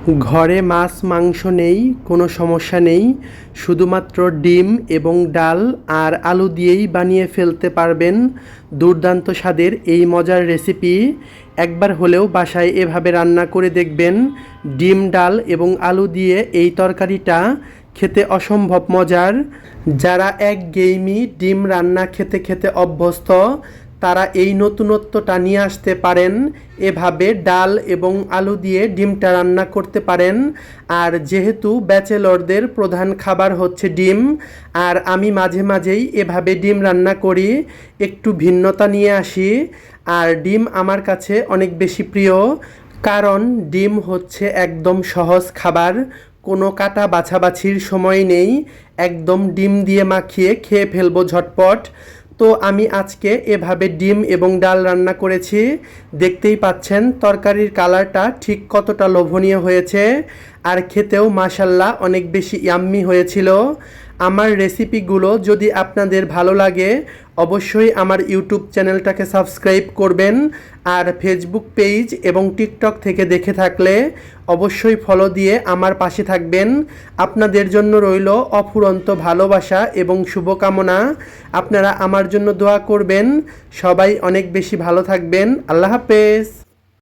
ঘরে মাছ মাংস নেই, কোনো সমস্যা নেই, শুধুমাত্র ডিম এবং ডাল আর আলু দিয়েই বানিয়ে ফেলতে পারবেন দুর্দান্ত স্বাদের এই মজার রেসিপি। একবার হলেও বাসায় এভাবে রান্না করে দেখবেন। ডিম ডাল এবং আলু দিয়ে এই তরকারিটা খেতে অসম্ভব মজার। যারা একঘেয়েমি ডিম রান্না খেতে খেতে অভ্যস্ত, তারা এই নতুনত্বটা নিয়ে আসতে পারেন। এভাবে ডাল এবং আলু দিয়ে ডিমটা রান্না করতে পারেন। আর যেহেতু ব্যাচেলরদের প্রধান খাবার হচ্ছে ডিম, আর আমি মাঝে মাঝেই এভাবে ডিম রান্না করি, একটু ভিন্নতা নিয়ে আসি। আর ডিম আমার কাছে অনেক বেশি প্রিয়, কারণ ডিম হচ্ছে একদম সহজ খাবার, কোনো কাটা বাছাবাছির সময় নেই, একদম ডিম দিয়ে মাখিয়ে খেয়ে ফেলবো ঝটপট। তো আমি আজকে এভাবে ডিম এবং ডাল রান্না করেছি। দেখতেই পাচ্ছেন তরকারির কালারটা ঠিক কতটা লোভনীয় হয়েছে, আর খেতেও মাশাল্লাহ অনেক বেশি ইয়াম্মি হয়েছিল। আমার রেসিপিগুলো যদি আপনাদের ভালো লাগে, অবশ্যই আমার ইউটিউব চ্যানেলটাকে সাবস্ক্রাইব করবেন। আর ফেসবুক পেজ এবং টিকটক থেকে দেখে থাকলে অবশ্যই ফলো দিয়ে আমার পাশে থাকবেন। আপনাদের জন্য রইল অফুরন্ত ভালোবাসা এবং শুভকামনা। আপনারা আমার জন্য দোয়া করবেন। সবাই অনেক বেশি ভালো থাকবেন। আল্লাহ হাফেজ।